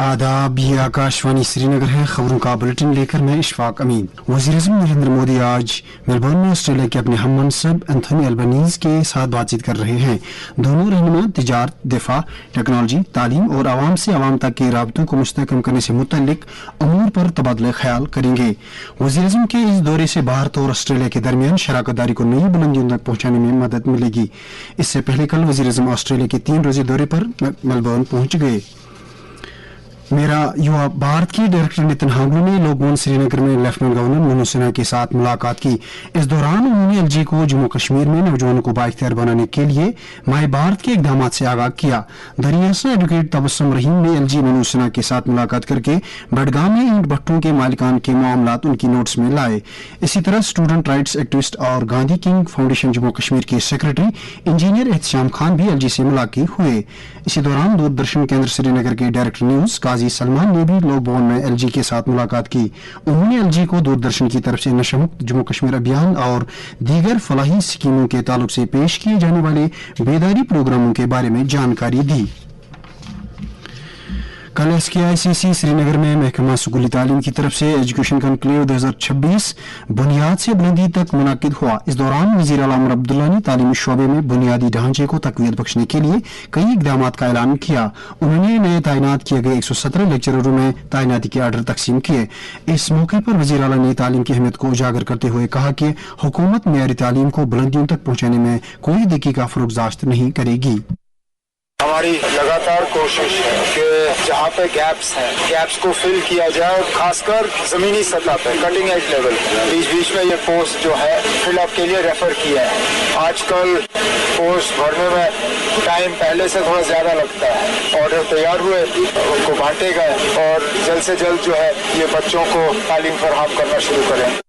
आदाब, ये आकाशवाणी श्रीनगर है। खबरों का बुलेटिन लेकर मैं इशफाक अमीन। वज़ीर-ए-आज़म नरेंद्र मोदी आज मेलबर्न में ऑस्ट्रेलिया के अपने हम मनसब एंथनी अल्बनीज़ के साथ बातचीत कर रहे हैं। दोनों रहनुमा तिजारत, दिफा, टेक्नोलॉजी, तालीम और आवाम से आवाम तक के राबतों को मुस्तहकम करने से मुतल्लिक अमूर पर तबादला ख्याल करेंगे। वज़ीर-ए-आज़म के इस दौरे से भारत और ऑस्ट्रेलिया के दरमियान शराकत दारी को नई बुलंदियों तक पहुंचाने में मदद मिलेगी। इससे पहले कल वज़ीर-ए-आज़म ऑस्ट्रेलिया के 3 रोज़ा दौरे पर मेलबर्न पहुंच गए। मेरा युवा भारत के डायरेक्टर नितिन हांगलू ने लोकभवन श्रीनगर में लेफ्टिनेंट गवर्नर मनोज सिन्हा के साथ मुलाकात की। इस दौरान उन्होंने एलजी को जम्मू कश्मीर में नौजवानों को बाइख्तियार बनाने के लिए माय भारत के इकदाम से आगाह किया। दरियासा एडवोकेट तबस्सुम रहीम ने एलजी मनोज सिन्हा के साथ मुलाकात करके बडगाम में ईंट भट्टों के मालिकान के मामलात उनकी नोटिस में लाए। इसी तरह स्टूडेंट राइट्स एक्टिविस्ट और गांधी किंग फाउंडेशन जम्मू कश्मीर के सेक्रेटरी इंजीनियर एहतशाम खान भी एलजी से मुलाकात हुए। इसी दौरान दूरदर्शन केंद्र श्रीनगर के डायरेक्टर न्यूज काजी सलमान ने भी लोक भवन में एलजी के साथ मुलाकात की। उन्होंने एलजी को दूरदर्शन की तरफ से नशामुक्त जम्मू कश्मीर अभियान और दीगर फलाही स्कीमों के ताल्लुक से पेश किए जाने वाले बेदारी प्रोग्रामों के बारे में जानकारी दी। कल SKICC श्रीनगर में महकमा स्कूली तालीम की तरफ से एजुकेशन कॉन्क्लेव 2026 बुनियाद से बुलंदी तक मुनाकिद हुआ। इस दौरान वज़ीर आला उमर अब्दुल्ला ने तालीमी शोबे में बुनियादी ढांचे को तक़वियत बख्शने के लिए कई इक़दामात का ऐलान किया। उन्होंने नए तैनात किए गए 117 लेक्चररों में तैनाती के आर्डर तकसीम किए। इस मौके पर वज़ीर आला ने तालीम की अहमियत को उजागर करते हुए कहा कि हुकूमत मेयारी तालीम को बुलंदियों तक पहुंचाने में कोई दकीका फरोगज़ाश्त नहीं करेगी। हमारी लगातार कोशिश है कि जहाँ पे गैप्स हैं, गैप्स को फिल किया जाए और खासकर जमीनी सतह पे कटिंग एज लेवल बीच बीच में ये पोस्ट जो है फिल अप के लिए रेफर किया है। आजकल पोस्ट भरने में टाइम पहले से थोड़ा ज्यादा लगता है। ऑर्डर तैयार हुए, उनको बांटे गए और जल्द से जल्द जो है ये बच्चों को तालीम फराहम करना शुरू करें।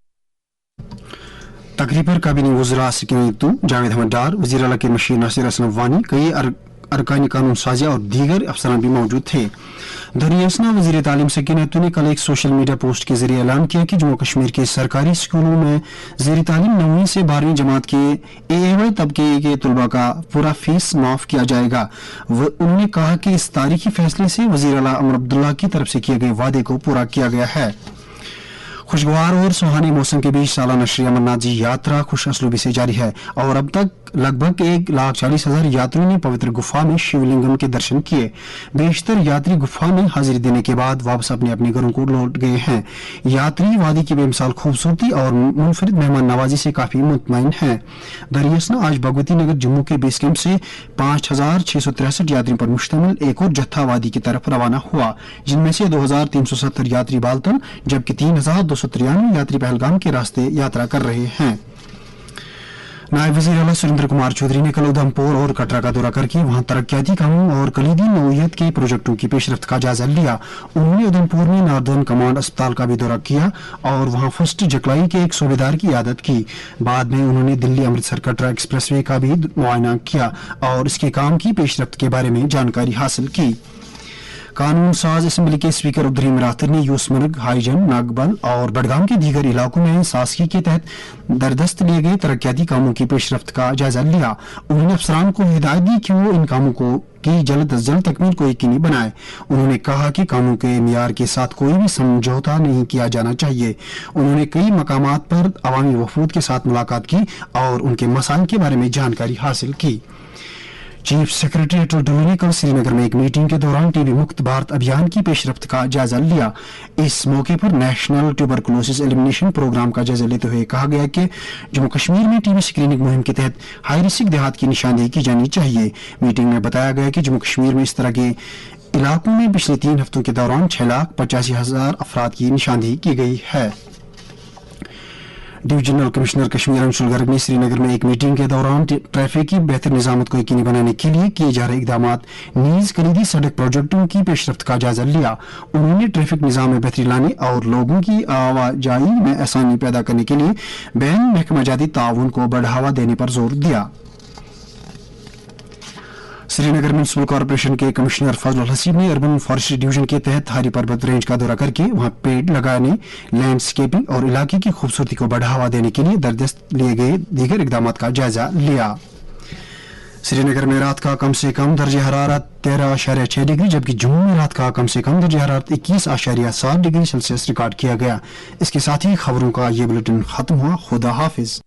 तकरीब पर काबीना वज़रा सकीना जावेद अहमद डार, वज़ीर आला के मशीर नासिर असलम वानी, कई अरकानी कानून साजिया और दीगर अफसरान भी मौजूद थे। दरियासना वज़ीर तालीम सकीना ने कल एक सोशल मीडिया पोस्ट के जरिए ऐलान किया कि जम्मू कश्मीर के सरकारी स्कूलों में ज़ेर तालीम 9वीं से 12वीं जमात के AAY तबके के तलबा का पूरा फीस माफ किया जाएगा। उन्होंने कहा कि इस तारीखी फैसले से वज़ीर आला उमर अब्दुल्ला की तरफ से किए गए वादे को पूरा किया गया है। खुशगवार और सुहाने मौसम के बीच सालाना श्री अमरनाथ जी यात्रा खुश असलूबी से जारी है और अब तक लगभग 1,40,000 यात्रियों ने पवित्र गुफा में शिवलिंगम के दर्शन किए। बेशतर यात्री गुफा में हाजिरी देने के बाद वापस अपने अपने घरों को लौट गए हैं। यात्री वादी की बेमिसाल खूबसूरती और मुनफरिद मेहमान नवाजी से काफी मुतमईन हैं। दरियासना आज भगवती नगर जम्मू के बेस कैंप से 5,663 यात्रियों पर मुश्तमिल एक और जत्था वादी की तरफ रवाना हुआ, जिनमें से 2,370 यात्री बालतल जबकि 3,293 यात्री पहलगाम के रास्ते यात्रा कर रहे हैं। नायब वज़ीर आला सुरेंद्र कुमार चौधरी ने कल उधमपुर और कटरा का दौरा करके वहां तरक्याती कामों और कलीदी नौइयत के प्रोजेक्टों की पेशरफ्त का जायजा लिया। उन्होंने उधमपुर में नॉर्दर्न कमांड अस्पताल का भी दौरा किया और वहां फर्स्ट जकलाई के एक सूबेदार की इयादत की। बाद में उन्होंने दिल्ली अमृतसर कटरा एक्सप्रेसवे का भी मुआयना किया और इसके काम की पेशरफ्त के बारे में जानकारी हासिल की। कानून साज असम्बली के स्पीकर अब्दुर्रहीम रातर ने यूसमर्ग, हाईजन, नागबल और बडगाम के दीगर इलाकों में सासकी के तहत दरदस्त लिए गए तरक्याती कामों की पेशरफ्त का जायजा लिया। उन्होंने अफसरान को हिदायत दी कि वो इन कामों की जल्द अज जल्द तकमील को यकीनी बनाए। उन्होंने कहा कि कामों के मियार के साथ कोई भी समझौता नहीं किया जाना चाहिए। उन्होंने कई मकामात पर अवामी वफूद के साथ मुलाकात की और उनके मसाइल के बारे में जानकारी हासिल की। चीफ सेक्रेटरी अटल डुल्लू ने कल श्रीनगर में एक मीटिंग के दौरान टीबी मुक्त भारत अभियान की पेशरफ्त का जायजा लिया। इस मौके पर नेशनल ट्यूबरकुलोसिस एलिमिनेशन प्रोग्राम का जायजा लेते हुए कहा गया कि जम्मू कश्मीर में टीबी स्क्रीनिंग मुहिम के तहत हाई रिस्क देहात की निशानदेही की जानी चाहिए। मीटिंग में बताया गया कि जम्मू कश्मीर में इस तरह के इलाकों में पिछले 3 हफ्तों के दौरान 6,85,000 अफराद की निशानदेही की गई है। डिवीजनल कमिश्नर कश्मीर अंशुल गर्ग ने श्रीनगर में एक मीटिंग के दौरान ट्रैफिक की बेहतर निजामत को यकीनी बनाने के लिए किए जा रहे इकदामात नीज कलीदी सड़क प्रोजेक्टों की पेशरफ्त का जायजा लिया। उन्होंने ट्रैफिक निजाम में बेहतरी लाने और लोगों की आवाजाही में आसानी पैदा करने के लिए बैन महकमा जाती ताउन को बढ़ावा देने पर जोर दिया। श्रीनगर म्युनिसिपल कॉर्पोरेशन के कमिश्नर फजल हसीब ने अर्बन फॉरेस्ट्री डिवीजन के तहत हारी पर्वत रेंज का दौरा करके वहां पेड़ लगाने, लैंडस्केपिंग और इलाके की खूबसूरती को बढ़ावा देने के लिए दरदस्त लिए गए दीगर इकदामात का जायजा लिया। श्रीनगर में रात का कम से कम दर्ज हरारत 13.6 डिग्री, जबकि जम्मू में रात का कम से कम दर्ज हरारत 21.7 डिग्री सेल्सियस रिकॉर्ड किया गया। इसके साथ ही खबरों का ये बुलेटिन खत्म हुआ। खुदा हाफिज।